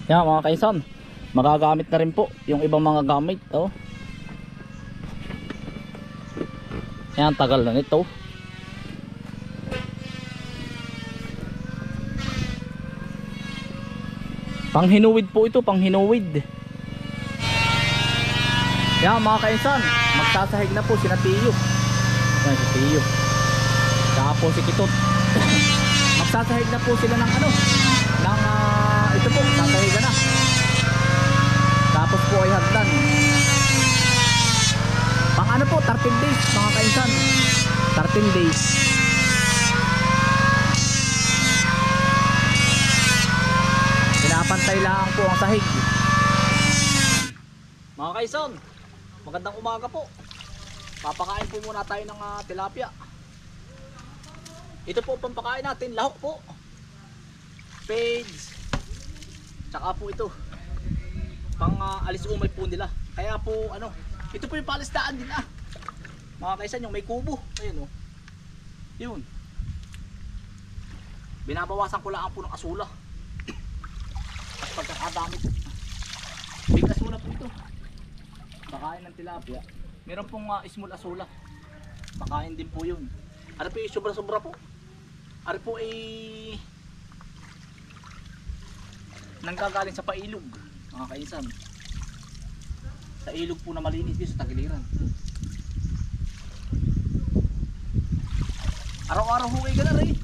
Yan mga kaisan, magagamit na rin po yung ibang mga gamit. Oh. Yan, tagal na nito. Panghinuwid po ito, panghinuwid. Yan mga kaisan, magsasahig na po si Tiyo. Yan si Tiyo. Saka po si Kitot. Magsasahig na po sila ng ano, ng ito po, sasahigan na. Tapos po ay hagdan. Pang ano po, 13 days mga kaisan. 13 days. Pinapantay lang po ang sahig. Mga kaisan, magandang umaga po. Papakain po muna tayo ng tilapia. Ito po pampakain natin, lahok po. Page. Tsaka po ito. Pang alis umay po nila. Kaya po ano, ito po yung palistaan din mga kaisan, yung may kubo. Ayun oh. Yun. Binabawasan ko lang po ng asula. At pagkakadami po. Big asula po ito. Pakain ng tilapia. Meron pong small asula. Pakain din po yun. Ano po yung sobra-sobra po? Ano po ay nanggagaling sa pailog mga kaisan. Sa ilog po na malinis dito sa tagiliran. Araw-araw huwag ka na rin.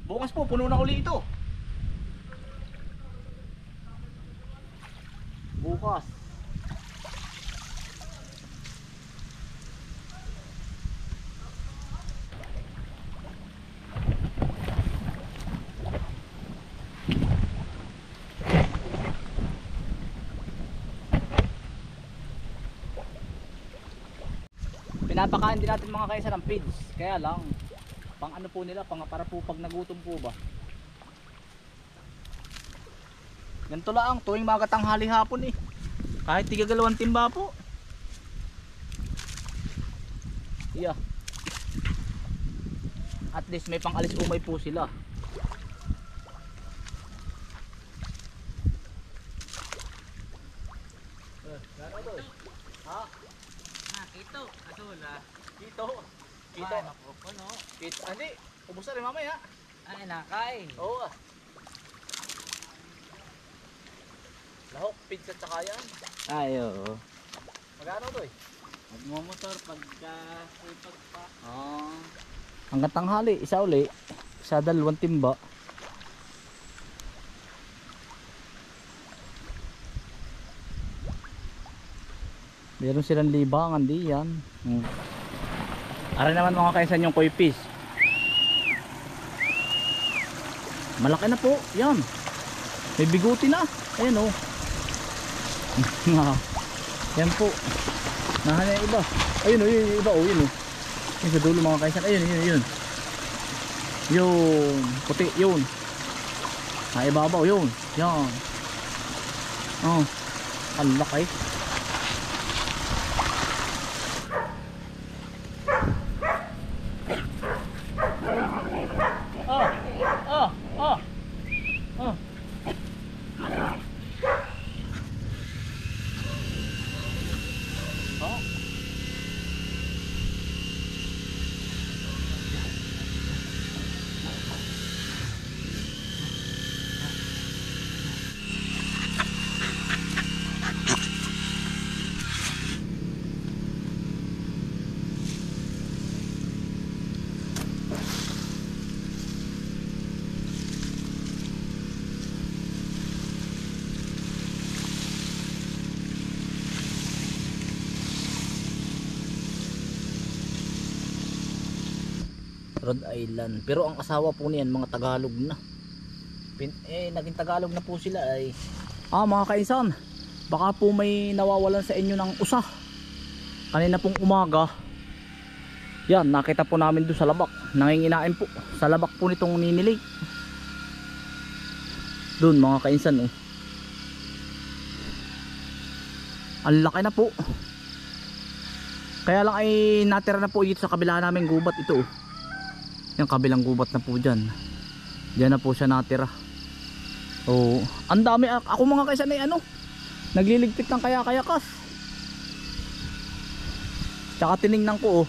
Bukas po puno na uli ito. Bukas pinapakain din natin mga kaisan ng feeds. Kaya lang pang ano po nila, pang para po pag nagutom po ba. Ganito lang tuwing magatanghali hapon kahit tigagalawang timba po. Yeah. At least may pang alis umay po sila. Ha? Kito, asula. Kito. Kito. Puno. Kito. Hindi, ubos na rin mamaya. Ay, nakay. Oo. Lahok, pizza at saka yan. Ay, oo. Magkano to Magmumotor pagka sipag pa. Hanggang tanghali, isa uli. Isa dalawang timba. Meron silang libangan di yan. Ara naman mga kaisan yung koi fish. Malaki na po, yan. May biguti na. Ayan oh. Yan po. Nahan yung iba. Ayun oh, yung iba oh, yun oh. Yung sa dulo mga kaisan. Ayun, yun. Yung puti, yun. Ibabaw, yun. Yan. Oh. Ang laki. Rhode Island. Pero ang asawa po niyan mga Tagalog na. Naging Tagalog na po sila ay. Mga kaisan, baka po may nawawalan sa inyo ng usa. Kanina pong umaga. Yan, nakita po namin doon sa labak. Nanginginain po sa labak po nitong ninilig. Doon mga kaisan oh. Ang laki na po. Kaya lang ay natira na po dito sa kabila namin gubat ito oh. Yung kabilang gubat na po dyan. Diyan na po siya natira. Oo. Ang dami. Ako mga kaisan ay ano, nagliligpit ng kaya-kayakas. Tsaka tiningnan ko oh.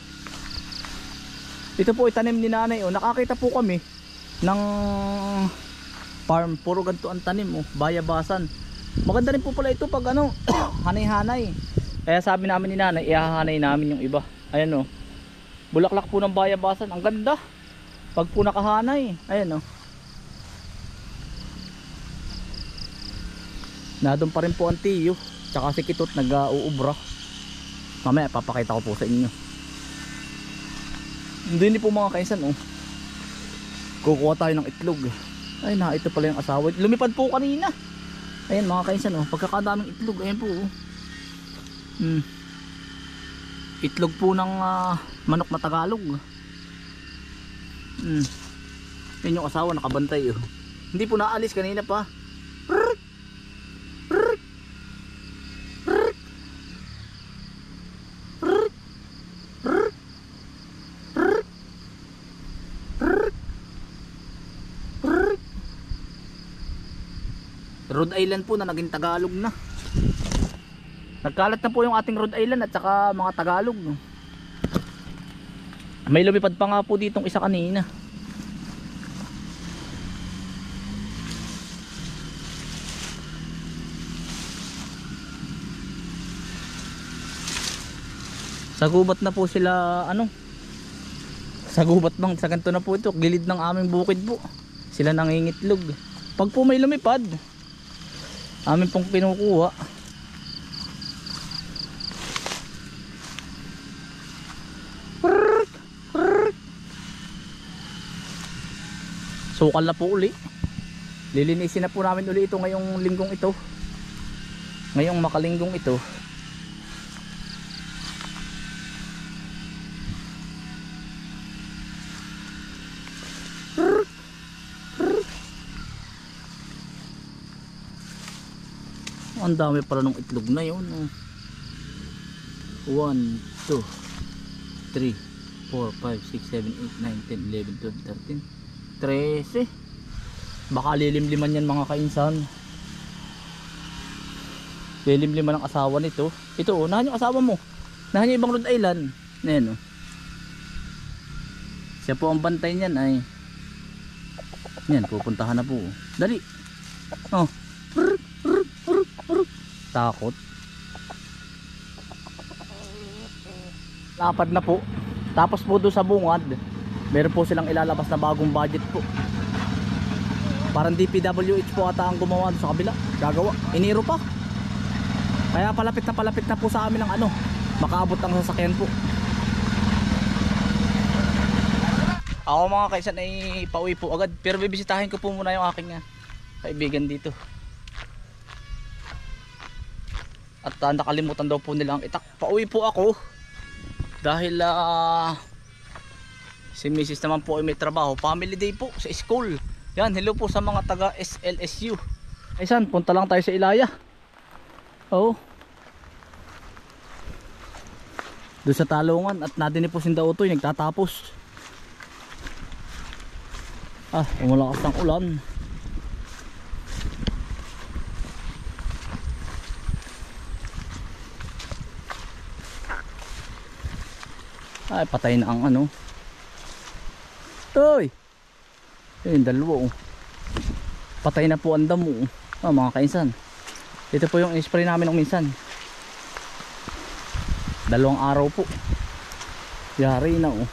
Ito po itanim ni nanay oh. Nakakita po kami ng farm. Puro ganito ang tanim oh. Bayabasan. Maganda rin po pala ito pag ano, hanay-hanay. Kaya sabi namin ni nanay, ihahanay namin yung iba. Ayan oh. Bulaklak po ng bayabasan. Ang ganda. Pag po nakahanay. Ayan oh. Nadun pa rin po ang tiyo. Tsaka si Kitot nag-uubra. Mamaya papakita ko po sa inyo. Hindi po mga kaisan oh. Kukuha tayo ng itlog. Ay na, ito pala yung asawa. Lumipad po kanina. Ayan mga kaisan oh. Pagkakadaming itlog. Ayan po oh. Itlog po ng manok na Tagalog. Yan yung asawa nakabantay oh. Hindi po naalis kanina pa. Rhode Island po na naging Tagalog na. Nagkalat na po yung ating Rhode Island at saka mga Tagalog. May lumipad pa nga po ditong isa kanina. Sa gubat na po sila ano. Sa gubat bang sa ganito na po ito. Gilid ng aming bukid po. Sila nangingitlog. Pag po may lumipad, amin pong pinukuha. Sukal na po uli. Lilinisin na po namin uli ito ngayong linggong ito. Ngayong makalinggong ito. Ang dami pala ng itlog na yun. 1, 2, 3, 4, 5, 6, 7, 8, 9, 10, 11, 12, 13 baka lilimliman yan mga kainsan. Lilimliman ang asawa nito. Ito oh, nahan yung asawa mo. Nahan yung ibang Rhode Island. Ayan oh. Siya po ang bantay niyan ay. Yan, pupuntahan na po. Dali. Oh. Takot. Lapad na po. Tapos po doon sa bungad, meron po silang ilalabas na bagong budget po. Parang DPWH po ata ang gumawa doon sa kabila. Gagawa. Iniro pa. Kaya palapit na po sa amin ang ano. Makaabot ang sasakyan po. Ako mga kaisan ay pauwi po agad. Pero bibisitahin ko po muna yung aking kaibigan dito. At nakalimutan daw po nila ang itak. Pauwi po ako. Dahil si Mrs. naman po ay may trabaho. Family day po sa school. Yan, hello po sa mga taga SLSU. Aysan, punta lang tayo sa Ilaya. Oo. Doon sa Talungan. At nadinig po si Dautoy nagtatapos. Umalakas ng ulan. Ay, patay na ang ano. Toy! Ayun, dalawa oh. Patay na po ang damo oh. Mga kainsan. Ito po yung spray namin ng minsan. 2 araw po. Yari na oh.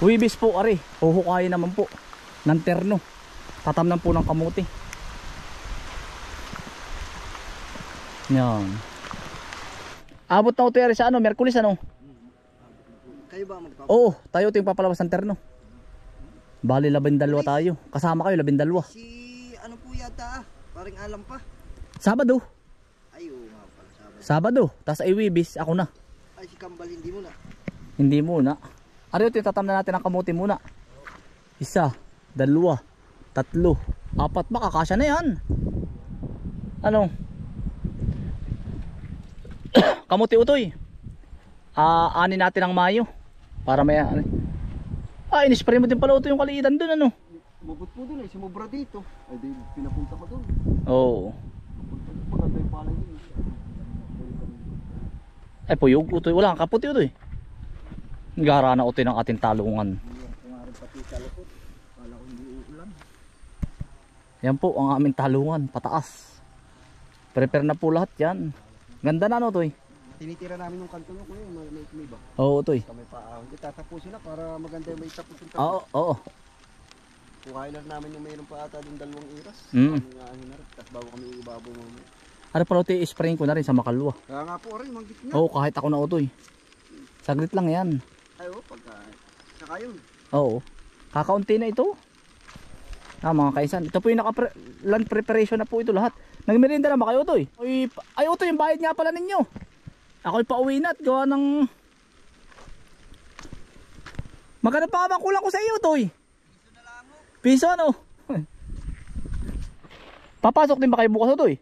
Huwibis po ari. Huhukayin naman po ng terno. Tatamnan po ng kamuti. Yan. Abot na ito sa ano, Merkulis ano? Kayo ba magpapalabas? Oo, tayo ito yung papalabas ng terno. Bali 12 tayo. Kasama kayo 12. Si ano po yata paring alam pa. Sabado. Ay oo nga pala Sabado. Sabado. Tapos ay Wibis, ako na. Ay si Kambal hindi mo na. Hindi muna. Ano ito yung tatamnan natin ang kamuti muna. 1, 2, 3, 4. Makakasya na yan. Ano? Kamuti utoy. Ani natin ang Mayo para may Ah, inispray mo din pala ito yung kaliitan dun ano. Mabot po dun eh, sumubra dito. Ay di, pinapunta pa dun. Oo. Maganda yung palay dun. Ay puyog utoy. Wala kang kaputi utoy. Gara na utoy ng ating talungan. Kumarin pati sa likod. Kala ko hindi uulan. Yan po ang aming talungan. Pataas. Prepare na po lahat yan. Ganda na no utoy. Tinitira namin yung kanto ko yun, may ba? Oo utoy. Kami pa, hindi tatapusin na para maganda yung may tapos yung tapo. Oo, oo. Kukain na namin yung mayroon pa ata yung 2 iras. Mm. Kami nga hinarap, tapos bago kami ibabaw mo. Ano pala utoy, sprayin ko na rin sa makalwa. Kaya nga po rin, manggit nga. Oo, kahit ako na utoy. Saglit lang yan. Ay oh, pagka, saka yun. Oo. Kakaunti na ito. Ah, mga kaisan. Ito po yung land preparation na po ito lahat. Nagmerienda na ba kayo utoy? Ay utoy, yung bayad nga pala ninyo. Ako'y pauwi na at gawa ng... Magkano pa ba kulang ko sa iyo utoy? Piso na lang oh. Piso ano? Papasok din ba kayo bukas utoy?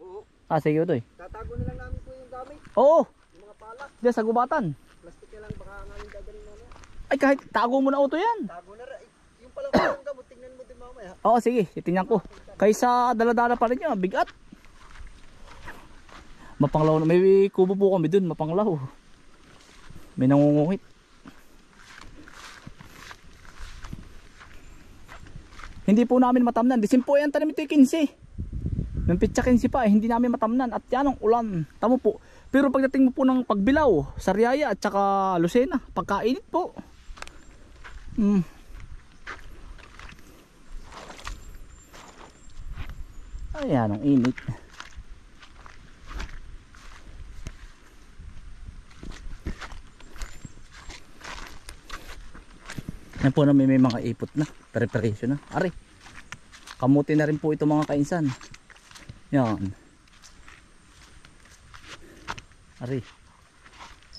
Oo. Ah, sige utoy. Tatago na lang namin po yung gamit. Oo. Yung mga palak. Diyan sa gubatan. Plastic na lang, baka nga yung gagaling namin. Ay kahit tago mo na utoy yan. Tago na rin. Yung pala ko yung gamot, tingnan mo din mamaya. Oo sige, itingnan ko. Kaysa dala-dala pa rin yun, bigat. Mapanglaw na, may kubo po kami dun, mapanglaw. May nangunguhit. Hindi po namin matamnan, disimpo yan tanim ito yung 15. May pitsa 15 pa, hindi namin matamnan. At yan ang ulan, tamo po. Pero pagdating mo po ng pagbilaw, Sariaya at saka Lucena, pagkainit po. Ayan ang init. Yan po na may mga ipot na, preparation na. Ari, kamuti na rin po ito mga kainsan. Yan. Ari,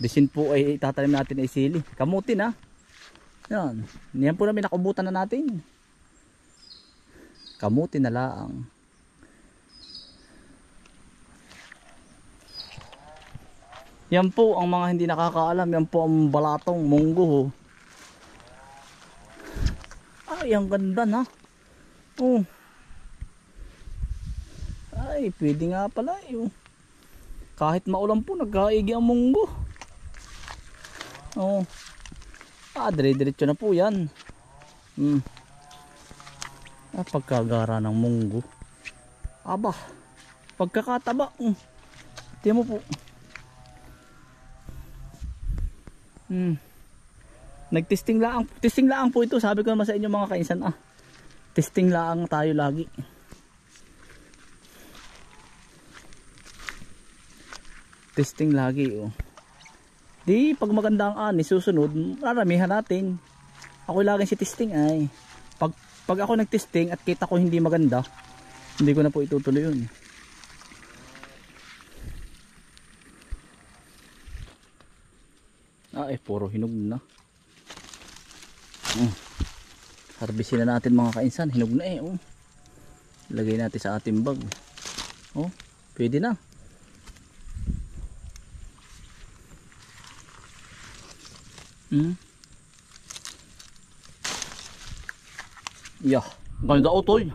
bisin po ay itatanim natin ay sili. Kamuti na. Yan. Yan po na may nakubutan na natin. Kamuti na lang. Yan po ang mga hindi nakakaalam. Yan po ang balatong munggo. Ay, ang ganda na. Oh. Ay, pwede nga pala. Kahit maulan po, nagkaigi ang munggo. Oh. Ah, dire-diretso na po yan. Ah, pagkagara ng munggo. Aba, pagkakataba. Tingnan mo po. Nagtesting laang po ito. Sabi ko naman sa inyo mga kainsan, testing laang tayo lagi. Testing lagi Di pag maganda ang ani susunod, maramihan natin. Ako lagi si testing ay. Pag ako nagtesting at kita ko hindi maganda, hindi ko na po itutuloy yun. Puro hinog na. Harbisin na natin mga kainsan. Hinog na Lagay natin sa ating bag. Pwede na. Yeah. Ganda utoy.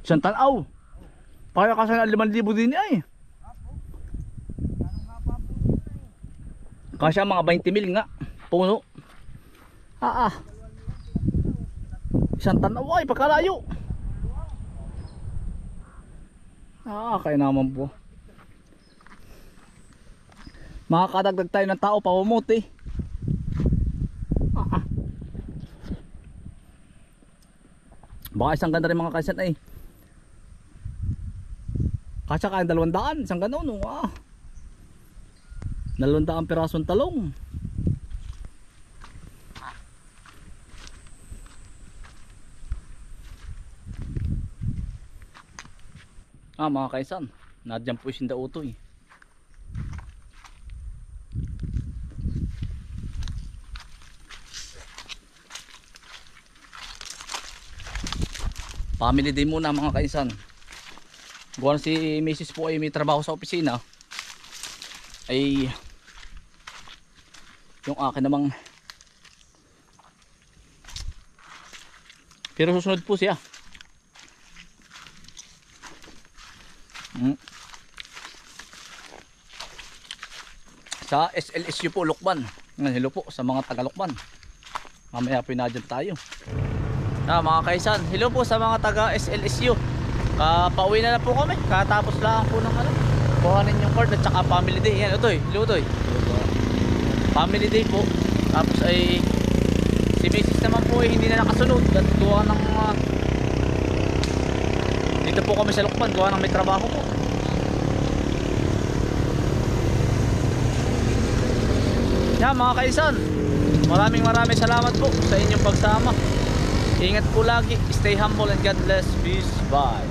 Isang tanaw. Para kasi na 5,000 din ay. Kasi mga 20 mil nga. Puno. Isang tanaw ay pagkalayo. Kaya naman po. Makakadagdag tayo ng tao pamumuti. Baka isang ganda rin mga kaisan ay. Kasya kaya 200, isang gano'n 200 pirasong talong. Mga kaisan, nadyan po yung sinda-utoy. Family day muna mga kaisan. Gawa si Mrs. po ay may trabaho sa opisina. Ay yung akin namang Pero susunod po siya. Sa SLSU po, Lukban. Hello po sa mga taga Lukban. Mamaya pinadyan tayo. Mga kaisan, hello po sa mga taga SLSU. Pauwi na po kami. Katapos lang po ng kuhanin yung card at saka family day. Yan, Utoy. Hello, Utoy. Family day po. Tapos ay si Mrs. naman po ay hindi na nakasunod at gawa ng dito po kami sa Lukban, gawa ng may trabaho po. Yan mga kaisan, maraming salamat po sa inyong pagsama. Ingat po lagi, stay humble and God bless. Peace, bye.